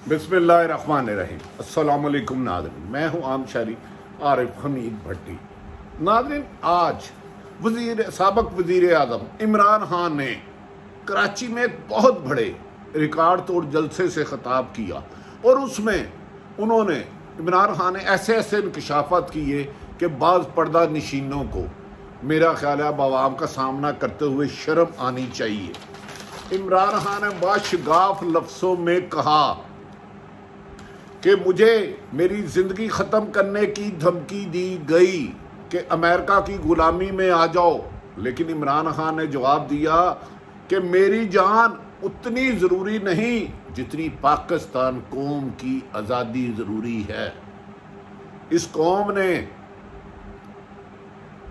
बिस्मिल्लाहिर्रहमानिर्रहीम। अस्सलाम वालेकुम नाज़रीन, मैं हूँ आम शहरी आरिफ हमीद भट्टी। नाज़रीन, आज साबक वज़ीर आज़म इमरान खान ने कराची में एक बहुत बड़े रिकॉर्ड तोड़ जलसे से खिताब किया और उसमें उन्होंने इमरान खान ने ऐसे ऐसे इंकशाफात किए कि बाज़ पर्दा नशीनों को मेरा ख्याल है अब आवाम का सामना करते हुए शर्म आनी चाहिए। इमरान खान ने बाशगाफ लफ्ज़ों में कहा कि मुझे मेरी ज़िंदगी ख़त्म करने की धमकी दी गई कि अमेरिका की ग़ुलामी में आ जाओ, लेकिन इमरान खान ने जवाब दिया कि मेरी जान उतनी ज़रूरी नहीं जितनी पाकिस्तान कौम की आज़ादी ज़रूरी है। इस कौम ने,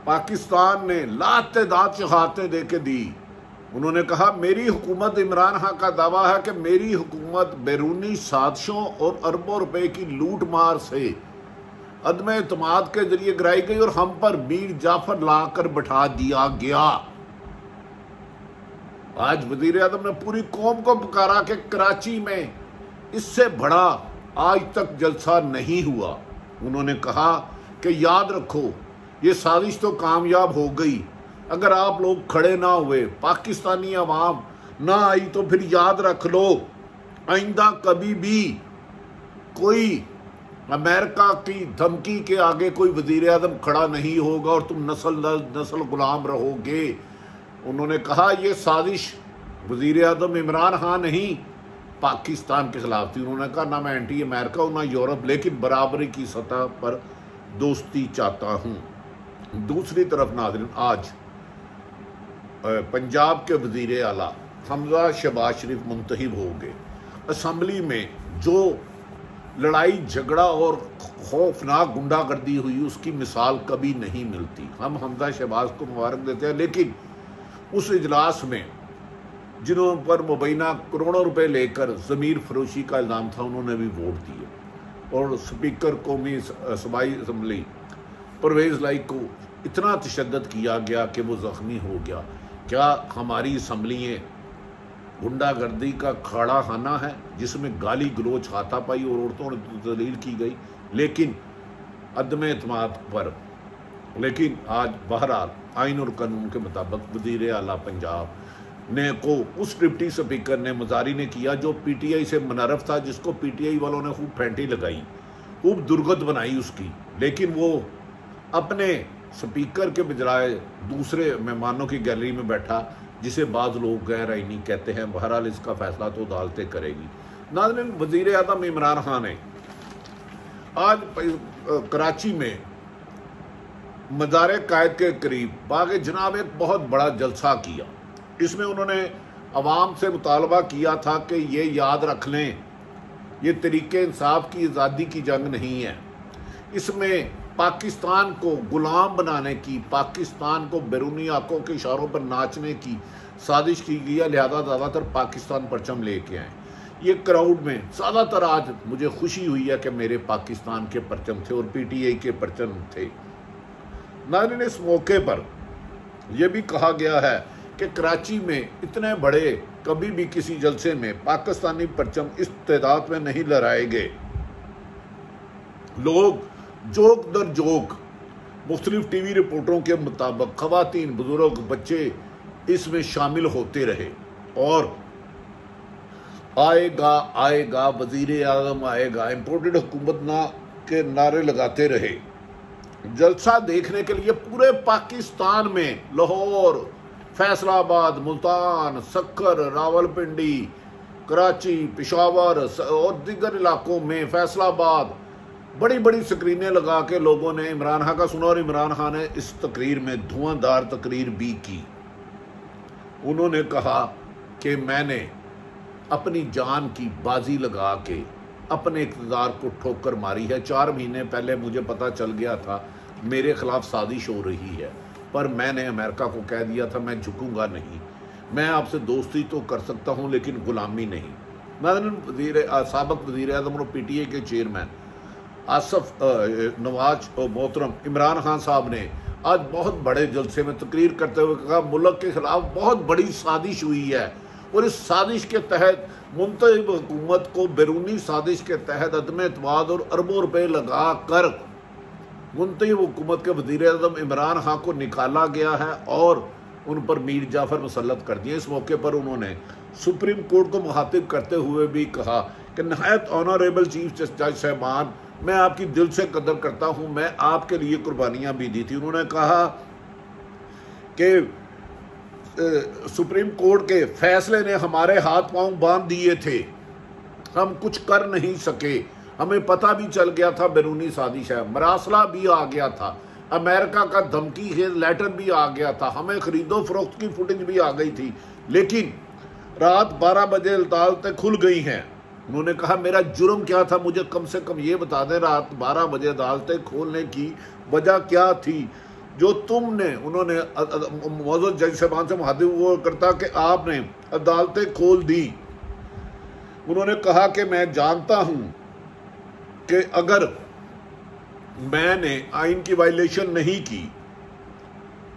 पाकिस्तान ने लातेदार शहादतें दे के दी। उन्होंने कहा मेरी हुकूमत, इमरान खान का दावा है कि मेरी हुकूमत बैरूनी साजिशों और अरबों रुपए की लूट मार से अदम एतमाद के जरिए गिराई गई और हम पर मीर जाफर लाकर बैठा दिया गया। आज वजीर आज़म ने पूरी कौम को पुकारा कि कराची में इससे बड़ा आज तक जलसा नहीं हुआ। उन्होंने कहा कि याद रखो ये साजिश तो कामयाब हो गई, अगर आप लोग खड़े ना हुए, पाकिस्तानी अवाम ना आई, तो फिर याद रख लो आइंदा कभी भी कोई अमेरिका की धमकी के आगे कोई वजीर आज़म खड़ा नहीं होगा और तुम नस्ल गुलाम रहोगे। उन्होंने कहा यह साजिश वजीर आज़म इमरान खान नहीं पाकिस्तान के खिलाफ थी। उन्होंने कहा ना मैं एंटी अमेरिका हूँ ना यूरोप, लेकिन बराबरी की सतह पर दोस्ती चाहता हूँ। दूसरी तरफ नाज़रीन, आज पंजाब के वज़ीर आला हमजा शहबाज शरीफ मुंतखब हो गए। असम्बली में जो लड़ाई झगड़ा और खौफनाक गुंडागर्दी हुई उसकी मिसाल कभी नहीं मिलती। हम हमजा शहबाज को मुबारक देते हैं, लेकिन उस इजलास में जिन्हों पर मुबैना करोड़ों रुपए लेकर ज़मीर फरोशी का इल्ज़ाम था उन्होंने भी वोट दिए और स्पीकर कौमी सूबाई असम्बली परवेज़ लाई को इतना तशद्दुद किया गया कि वो ज़ख्मी हो गया। क्या हमारी असम्बलियाँ गुंडागर्दी का खाड़ा खाना है जिसमें गाली गलोच हाथापाई और औरतों ने तज़लील की गई, लेकिन अदम एतमाद पर। लेकिन आज बहरहाल आइन और कानून के मुताबिक वज़ीर आला पंजाब ने को उस डिप्टी स्पीकर ने मुजारी ने किया जो PTI से मुनरफ था, जिसको PTI वालों ने खूब फेंटी लगाई, खूब दुर्गत बनाई उसकी, लेकिन वो अपने स्पीकर के बजाय दूसरे मेहमानों की गैलरी में बैठा, जिसे बाज़ लोग गैर आईनी कहते हैं। बहरहाल इसका फैसला तो अदालतें करेगी। नाज़रीन, वज़ीर आज़म इमरान खान ने आज कराची में मज़ार कायद के करीब बाग जनाब एक बहुत बड़ा जलसा किया। इसमें उन्होंने अवाम से मुतालबा किया था कि ये याद रख लें ये तरीके इंसाफ की आज़ादी की जंग नहीं है, इसमें पाकिस्तान को गुलाम बनाने की, पाकिस्तान को बैरूनी आंखों के इशारों पर नाचने की साजिश की गई है। लिहाजा ज़्यादातर पाकिस्तान परचम लेके आए। ये क्राउड में ज़्यादातर आज मुझे खुशी हुई है कि मेरे पाकिस्तान के परचम थे और PTI के परचम थे। नाज़रीन, इस मौके पर यह भी कहा गया है कि कराची में इतने बड़े कभी भी किसी जलसे में पाकिस्तानी परचम इस तादाद में नहीं लहराए गए। लोग जोक दर जोक मुख्तलिफ TV रिपोर्टों के मुताबिक खवातीन, बुजुर्ग, बच्चे इसमें शामिल होते रहे और आएगा आएगा वज़ीर आज़म आएगा, इम्पोर्टेड हुकूमत ना के नारे लगाते रहे। जलसा देखने के लिए पूरे पाकिस्तान में लाहौर, फैसलाबाद, मुल्तान, सक्कर, रावलपिंडी, कराची, पेशावर और दीगर इलाकों में, फैसलाबाद, बड़ी बड़ी स्क्रीनें लगा के लोगों ने इमरान खान का सुना और इमरान खान ने इस तकरीर में धुआंधार तकरीर भी की। उन्होंने कहा कि मैंने अपनी जान की बाजी लगा के अपने इक़्तिदार को ठोकर मारी है। 4 महीने पहले मुझे पता चल गया था मेरे खिलाफ साजिश हो रही है, पर मैंने अमेरिका को कह दिया था मैं झुकूंगा नहीं, मैं आपसे दोस्ती तो कर सकता हूं लेकिन गुलामी नहीं। नाज़रीन, साबक वज़ीर आज़म और PTI के चेयरमैन आसफ नवाज और मोहतरम इमरान खान साहब ने आज बहुत बड़े जलसे में तकरीर करते हुए कहा मुल्क के खिलाफ बहुत बड़ी साजिश हुई है और इस साजिश के तहत मुंतखब हुकूमत को बैरूनी साजिश के तहत अदम एतमाद और अरबों रुपए लगा कर मुंतखब हुकूमत के वज़ीर आज़म इमरान खान को निकाला गया है और उन पर मीर जाफ़र मुसल्लत कर दिए। इस मौके पर उन्होंने सुप्रीम कोर्ट को मुखातिब करते हुए भी कहा कि नहायत ऑनरेबल चीफ जज साहबान, मैं आपकी दिल से कदर करता हूँ, मैं आपके लिए कुर्बानियाँ भी दी थी। उन्होंने कहा कि सुप्रीम कोर्ट के फैसले ने हमारे हाथ पांव बांध दिए थे, हम कुछ कर नहीं सके, हमें पता भी चल गया था बैरूनी साजिश है, मरासला भी आ गया था, अमेरिका का धमकी है लेटर भी आ गया था, हमें खरीदो फरोख्त की फुटेज भी आ गई थी, लेकिन रात 12 बजे अदालतें खुल गई हैं। उन्होंने कहा मेरा जुर्म क्या था, मुझे कम से कम ये बता दें रात 12 बजे अदालतें खोलने की वजह क्या थी जो तुमने, उन्होंने मौजूद जज साहबान से मुखातिब वो करता कि आपने अदालतें खोल दी। उन्होंने कहा कि मैं जानता हूं कि अगर मैंने आइन की वायलेशन नहीं की,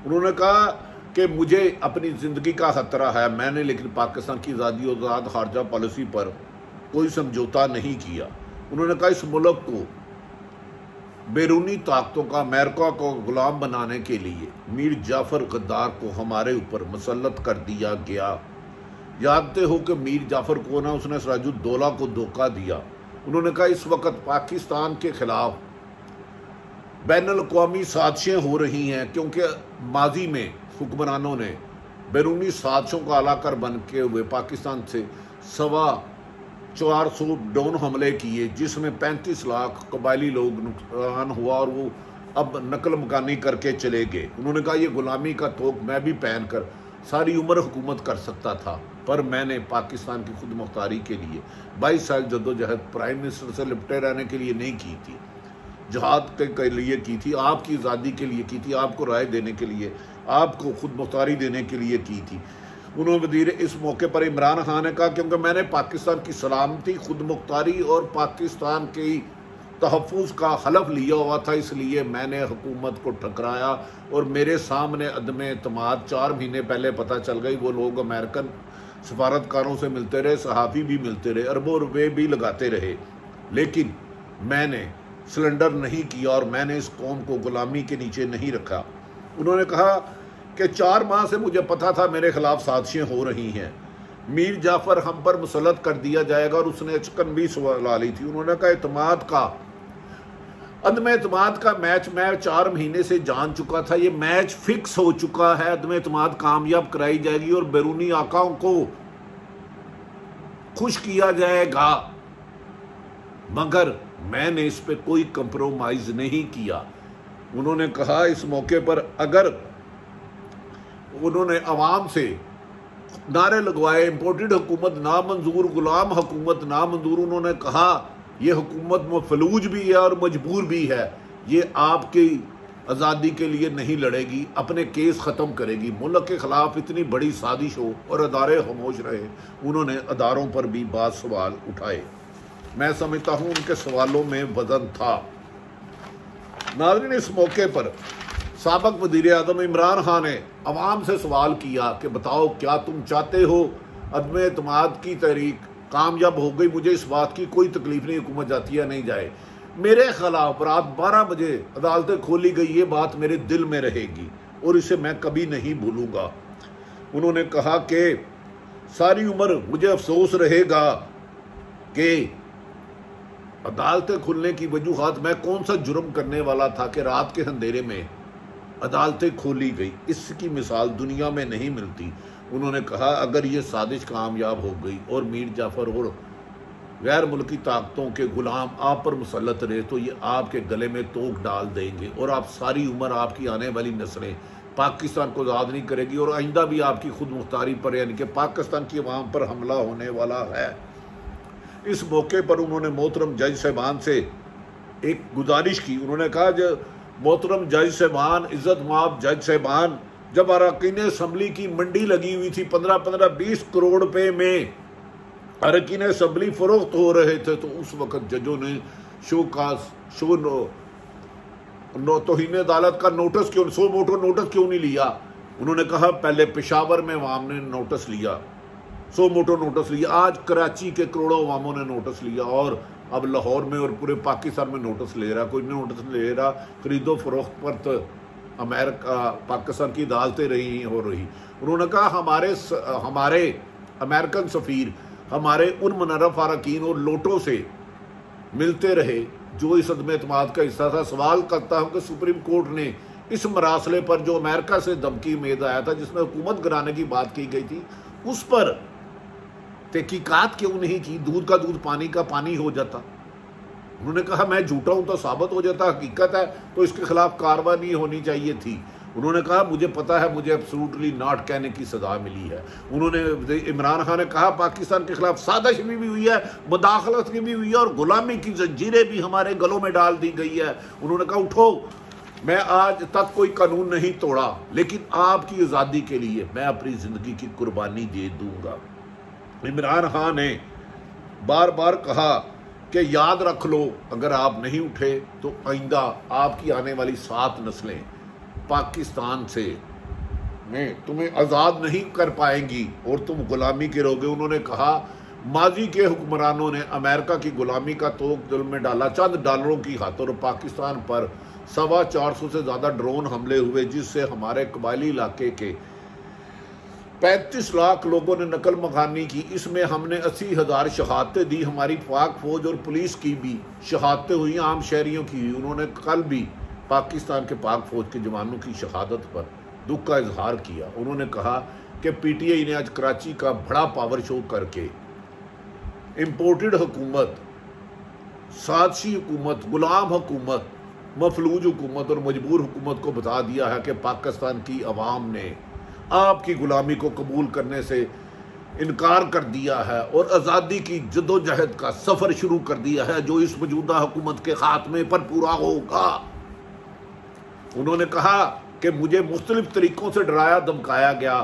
उन्होंने कहा कि मुझे अपनी ज़िंदगी का खतरा है, मैंने लेकिन पाकिस्तान की आज़ादी और आज़ाद खारजा पॉलिसी पर कोई समझौता नहीं किया। उन्होंने कहा इस मुल्क को बैरूनी ताकतों का, अमेरिका को गुलाम बनाने के लिए मीर जाफ़र गद्दार को हमारे ऊपर मुसल्लत कर दिया गया। जानते हो कि मीर जाफ़र को ना उसने सिराजुद्दौला को धोखा दिया। उन्होंने कहा इस वक्त पाकिस्तान के खिलाफ बैनुल-अक़वामी साजिशें हो रही हैं क्योंकि माजी में हुक्मरानों ने बैरूनी साजिशों का अलाकर बन के हुए पाकिस्तान से 450 ड्रोन हमले किए जिसमें 35 लाख कबायली लोग नुकसान हुआ और वो अब नकल मकानी करके चले गए। उन्होंने कहा ये गुलामी का तोक मैं भी पहन कर सारी उम्र हुकूमत कर सकता था, पर मैंने पाकिस्तान की खुद मुख्तारी के लिए 22 साल जद्दोजहद प्राइम मिनिस्टर से लिपटे रहने के लिए नहीं की थी, जहाद के लिए की थी, आपकी आज़ादी के लिए की थी, आपको राय देने के लिए, आपको खुद मुख्तारी देने के लिए की थी। उन्होंने वज़ीर इस मौके पर इमरान खान ने कहा क्योंकि मैंने पाकिस्तान की सलामती, खुद मुख्तारी और पाकिस्तान की तहफ़्फ़ुज़ का हलफ लिया हुआ था, इसलिए मैंने हुकूमत को ठकराया और मेरे सामने अदम एतमाद 4 महीने पहले पता चल गई। वो लोग अमेरिकन सफारतकारों से मिलते रहे, सहाफ़ी भी मिलते रहे, अरबों रुपये भी लगाते रहे, लेकिन मैंने सिलेंडर नहीं किया और मैंने इस कौम को गुलामी के नीचे नहीं रखा। उन्होंने कहा कि 4 माह से मुझे पता था मेरे खिलाफ साजिशें हो रही हैं, मीर जाफ़र हम पर मुसल्लत कर दिया जाएगा और उसने चिकन भी सवाल ली थी। उन्होंने कहा अदम एतमाद का मैच मैं 4 महीने से जान चुका था, ये मैच फिक्स हो चुका है, अदम एतमाद कामयाब कराई जाएगी और बैरूनी आकाओं को खुश किया जाएगा, मगर मैंने इस पे कोई कंप्रोमाइज नहीं किया। उन्होंने कहा इस मौके पर अगर उन्होंने अवाम से नारे लगवाए इम्पोर्टेड हुकूमत नामंजूर, गुलाम हुकूमत नामंजूर, उन्होंने कहा ये हुकूमत मफलूज भी है और मजबूर भी है, ये आपकी आज़ादी के लिए नहीं लड़ेगी, अपने केस ख़त्म करेगी, मुल्क के ख़िलाफ़ इतनी बड़ी साजिश हो और अदारे खामोश रहे। उन्होंने अदारों पर भी बात सवाल उठाए। मैं समझता हूँ उनके सवालों में वज़न था। नाज़रीन, इस मौके पर साबिक़ वज़ीर आज़म इमरान खान ने अवाम से सवाल किया कि बताओ क्या तुम चाहते हो अदम एतमाद की तहरीक कामयाब हो गई, मुझे इस बात की कोई तकलीफ नहीं हुकूमत जाती है नहीं जाए, मेरे खिलाफ रात 12 बजे अदालतें खोली गई, ये बात मेरे दिल में रहेगी और इसे मैं कभी नहीं भूलूंगा। उन्होंने कहा कि सारी उम्र मुझे अफसोस रहेगा कि अदालतें खुलने की वजूहात मैं कौन सा जुर्म करने वाला था कि रात के अंधेरे में अदालतें खोली गई, इसकी मिसाल दुनिया में नहीं मिलती। उन्होंने कहा अगर ये साजिश कामयाब हो गई और मीर जाफ़र और गैर मुल्की ताकतों के गुलाम आप पर मुसल्लत रहे तो ये आपके गले में तोक डाल देंगे और आप सारी उम्र, आपकी आने वाली नस्लें पाकिस्तान को आज़ाद नहीं करेगी और आइंदा भी आपकी खुद मुख्तारी पर यानी कि पाकिस्तान की अवाम पर हमला होने वाला है। इस मौके पर उन्होंने मोहतरम जज साहबान से एक गुजारिश की। उन्होंने कहा जो मोहतरम जज साहबान, इज़्ज़त माब जज साहबान, जब अरकान असम्बली की मंडी लगी हुई थी 15-20 करोड़ रुपए में अरकान असम्बली फरोख्त हो रहे थे तो उस वक्त जजों ने तौहीन अदालत का नोटिस क्यों, 100 मोटो नोटिस क्यों नहीं लिया? उन्होंने कहा पहले पेशावर में अवाम ने नोटिस लिया, सो मोटो नोटिस लिया। आज कराची के करोड़ों अवामों ने नोटिस लिया और अब लाहौर में और पूरे पाकिस्तान में नोटिस ले रहा। कोई नोटिस ले रहा, खरीदो फरोख्त पर तो अमेरिका पाकिस्तान की अदालतें रही हो रही। उन्होंने कहा हमारे अमेरिकन सफ़ीर हमारे उन मुनर्रफ अरकान और लोटों से मिलते रहे जो इस अदम एतमाद का हिस्सा था। सवाल करता हूँ कि सुप्रीम कोर्ट ने इस मरासले पर जो अमेरिका से धमकी उम्मीद आया था, जिसमें हुकूमत गिराने की बात की गई थी, उस पर तहकीकात क्यों नहीं की? दूध का दूध पानी का पानी हो जाता। उन्होंने कहा मैं झूठा हूं तो साबित हो जाता, हकीकत है तो इसके खिलाफ कार्रवाई नहीं होनी चाहिए थी। उन्होंने कहा मुझे पता है, मुझे एब्सोल्युटली नॉट कहने की सजा मिली है। उन्होंने इमरान खान ने कहा पाकिस्तान के खिलाफ साजिश भी हुई है, मुदाखलत की भी हुई है और गुलामी की जंजीरें भी हमारे गलों में डाल दी गई है। उन्होंने कहा उठो, मैं आज तक कोई कानून नहीं तोड़ा, लेकिन आपकी आज़ादी के लिए मैं अपनी ज़िंदगी की कुर्बानी दे दूंगा। इमरान खान ने बार बार कहा कि याद रख लो, अगर आप नहीं उठे तो आइंदा आपकी आने वाली 7 नस्लें पाकिस्तान से में तुम्हें आज़ाद नहीं कर पाएंगी और तुम गुलामी के रहोगे। उन्होंने कहा माजी के हुक्मरानों ने अमेरिका की गुलामी का तोक दिल में डाला चंद डॉलरों की खातिर। पाकिस्तान पर 425 से ज़्यादा ड्रोन हमले हुए, जिससे हमारे कबायली इलाके के 35 लाख लोगों ने नकल मकानी की। इसमें हमने 80,000 शहादतें दी। हमारी पाक फौज और पुलिस की भी शहादतें हुई, आम शहरियों की हुई। उन्होंने कल भी पाकिस्तान के पाक फौज के जवानों की शहादत पर दुख का इजहार किया। उन्होंने कहा कि पीटीआई ने आज कराची का बड़ा पावर शो करके इम्पोर्टेड हुकूमत, साजिशी हुकूमत, गुलाम हुकूमत, मफलूज हुकूमत और मजबूर हुकूमत को बता दिया है कि पाकिस्तान की अवाम ने आपकी गुलामी को कबूल करने से इनकार कर दिया है और आज़ादी की जदोजहद का सफ़र शुरू कर दिया है, जो इस मौजूदा हुकूमत के खात्मे पर पूरा होगा। उन्होंने कहा कि मुझे मुख्तलिफ तरीक़ों से डराया धमकाया गया।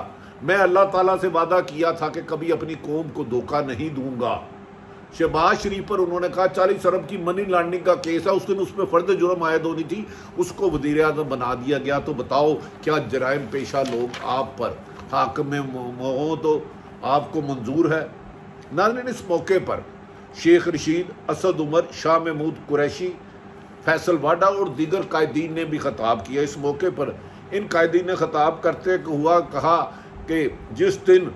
मैं अल्लाह ताला से वादा किया था कि कभी अपनी कौम को धोखा नहीं दूंगा। शहबाज शरीफ पर उन्होंने कहा 40 अरब की मनी लॉन्ड्रिंग का केस है, उस दिन उस पर फ़र्द जुर्म आयद होनी थी, उसको वज़ीर आज़म बना दिया गया। तो बताओ क्या जराइम पेशा लोग आप पर हाकिम हो तो आपको मंजूर है? नाज़रीन, इस मौके पर शेख रशीद, असद उमर, शाह महमूद कुरैशी, फैसल वाडा और दीगर कायदीन ने भी खिताब किया। इस मौके पर इन कायदीन ने खिताब करते हुआ कहा कि जिस दिन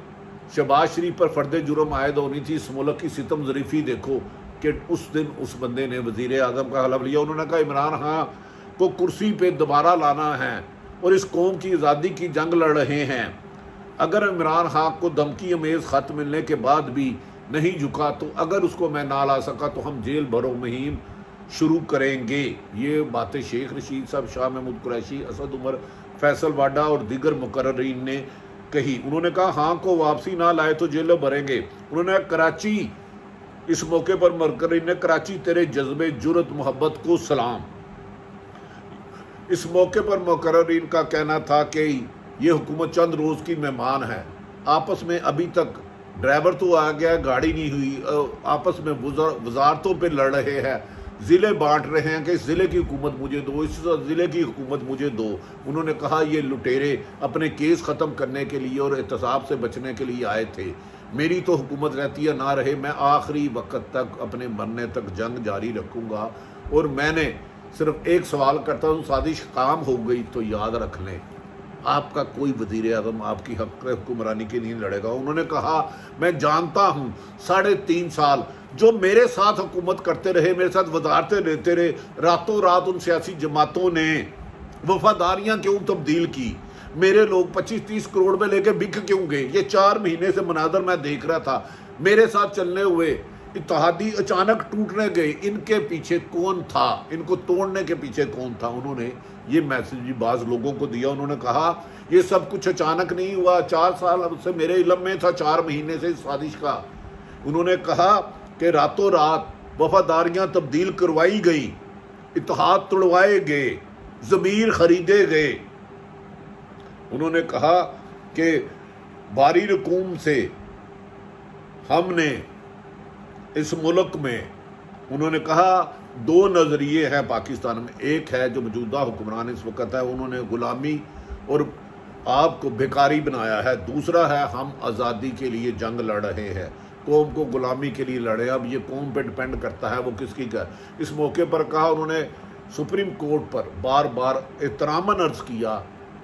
शहबाज शरीफ पर फ़र्द जुर्म आयद होनी थी, इस मुल्क की सितम ज़रीफ़ी देखो कि उस दिन उस बंदे ने वज़ीर आज़म का हलफ लिया। उन्होंने कहा इमरान खान को कुर्सी पे दोबारा लाना है और इस कौम की आज़ादी की जंग लड़ रहे हैं। अगर इमरान खान को धमकी अमेज़ ख़त मिलने के बाद भी नहीं झुका, तो अगर उसको मैं ना ला सका तो हम जेल भरो मुहिम शुरू करेंगे। ये बातें शेख रशीद साहब, शाह महमूद कुरैशी, असद उमर, फैसल वाडा और दीगर मुकर्ररीन ने कही। उन्होंने कहा हाँ को वापसी ना लाए तो जेलों भरेंगे। उन्होंने कराची, इस मौके पर मुकर्ररीन ने कराची तेरे जज्बे जुर्रत मोहब्बत को सलाम। इस मौके पर मुकर्ररीन का कहना था कि ये हुकूमत चंद रोज़ की मेहमान है। आपस में अभी तक ड्राइवर तो आ गया, गाड़ी नहीं हुई, आपस में वजारतों पर लड़ रहे हैं, ज़िले बांट रहे हैं कि इस ज़िले की हुकूमत मुझे दो, इस ज़िले की हुकूमत मुझे दो। उन्होंने कहा ये लुटेरे अपने केस ख़त्म करने के लिए और एहतसाब से बचने के लिए आए थे। मेरी तो हुकूमत रहती है ना रहे, मैं आखिरी वक्त तक अपने मरने तक जंग जारी रखूँगा। और मैंने सिर्फ एक सवाल करता हूँ, साजिश काम हो गई तो याद रख लें आपका कोई वज़ीर आज़म आपकी हक हुक्मरानी के लिए लड़ेगा। उन्होंने कहा मैं जानता हूँ 3.5 साल जो मेरे साथ हुकूमत करते रहे, मेरे साथ वजारतें लेते रहे, रातों रात उन सियासी जमातों ने वफादारियाँ क्यों तब्दील की, मेरे लोग 25-30 करोड़ में लेके बिक क्यों गए। ये 4 महीने से मनाजर मैं देख रहा था, मेरे साथ चलने हुए इत्तेहादी अचानक टूटने गए, इनके पीछे कौन था, इनको तोड़ने के पीछे कौन था। उन्होंने ये मैसेज भी बाज़ लोगों को दिया। उन्होंने कहा ये सब कुछ अचानक नहीं हुआ, 4 साल से मेरे इल्म में था, 4 महीने से इस साजिश का। उन्होंने कहा कि रातों रात वफादारियाँ तब्दील करवाई गई, इत्तेहाद तोड़वाए गए, ज़मीर खरीदे गए। उन्होंने कहा कि भारी रकूम से हमने इस मुल्क में, उन्होंने कहा 2 नज़रिए हैं पाकिस्तान में। एक है जो मौजूदा हुक्मरान इस वक्त है, उन्होंने गुलामी और आपको बेकारी बनाया है। दूसरा है हम आज़ादी के लिए जंग लड़ रहे हैं, कौम को गुलामी के लिए लड़े। अब ये कौम पे डिपेंड करता है वो किसकी का। इस मौके पर कहा उन्होंने सुप्रीम कोर्ट पर बार बार एहतरामन अर्ज किया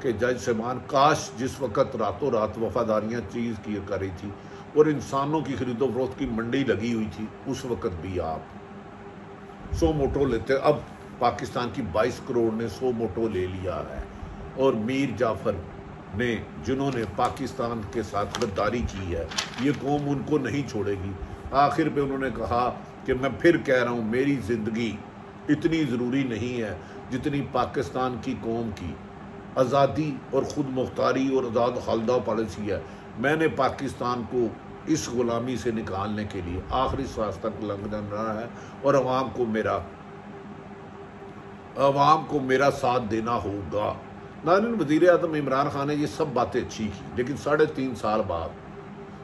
कि जज साहबान काश जिस वक़्त रातों रात वफादारियाँ चीज़ की कर रही थी और इंसानों की खरीदो फरोख्त की मंडी लगी हुई थी, उस वक़्त भी आप 100 मोटो लेते। अब पाकिस्तान की 22 करोड़ ने 100 मोटो ले लिया है। और मीर जाफर ने जिन्होंने पाकिस्तान के साथ गद्दारी की है, ये कौम उनको नहीं छोड़ेगी। आखिर पे उन्होंने कहा कि मैं फिर कह रहा हूँ, मेरी ज़िंदगी इतनी ज़रूरी नहीं है जितनी पाकिस्तान की कौम की आज़ादी और ख़ुद मुख्तारी और आज़ाद खालदा पॉलिसी है। मैंने पाकिस्तान को इस गुलामी से निकालने के लिए आखिरी सांस तक लंघ जाना है और अवाम को मेरा साथ देना होगा। नाज़रीन, वज़ीर आज़म इमरान खान ने ये सब बातें अच्छी की, लेकिन 3.5 साल बाद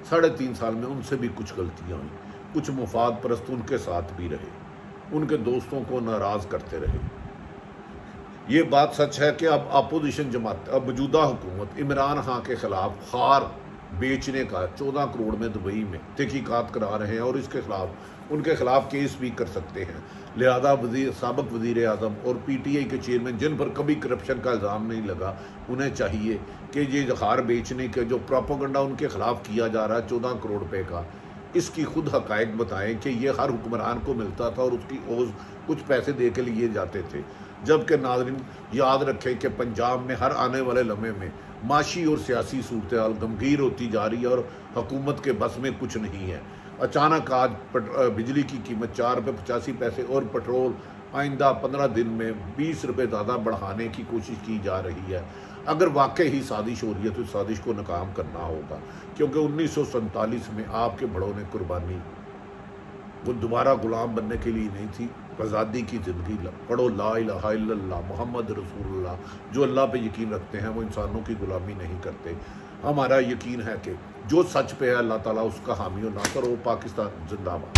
3.5 साल में उनसे भी कुछ गलतियाँ हुई। कुछ मुफाद परस्त उनके साथ भी रहे, उनके दोस्तों को नाराज़ करते रहे। ये बात सच है कि अब अपोजिशन जमात, अब मौजूदा हुकूमत इमरान खान के खिलाफ खार बेचने का 14 करोड़ में दुबई में तहकीकात करा रहे हैं और इसके खिलाफ उनके खिलाफ केस भी कर सकते हैं। लिहाजा साबिक वज़ीर आज़म और PTI के चेयरमैन, जिन पर कभी करप्शन का इल्ज़ाम नहीं लगा, उन्हें चाहिए कि ये खार बेचने के जो प्रोपेगेंडा उनके खिलाफ किया जा रहा है 14 करोड़ रुपये का, इसकी खुद हक़ाइक़ बताएं कि ये हर हुक्मरान को मिलता था और उसकी ओज़ कुछ पैसे दे के लिए जाते थे। जबकि नाज़रीन याद रखें कि पंजाब में हर आने वाले लम्हे में माशी और सियासी सूरत हाल गमगीर होती जा रही है और हुकूमत के बस में कुछ नहीं है। अचानक आज बिजली की कीमत 4 रुपये 85 पैसे और पेट्रोल आइंदा 15 दिन में 20 रुपये ज़्यादा बढ़ाने की कोशिश की जा रही है। अगर वाकई ही साजिश हो रही है तो इस साजिश को नाकाम करना होगा, क्योंकि 1947 में आपके बड़ों ने कुर्बानी वो दोबारा गुलाम बनने के लिए नहीं थी, आज़ादी की ज़िंदगी। पढ़ो ला इलाहा इल्लल्लाह मुहम्मद रसूलुल्लाह। जो अल्लाह पे यकीन रखते हैं वो इंसानों की गुलामी नहीं करते। हमारा यकीन है कि जो सच पे है अल्लाह ताला उसका हामी और नासर हो। पाकिस्तान जिंदाबाद।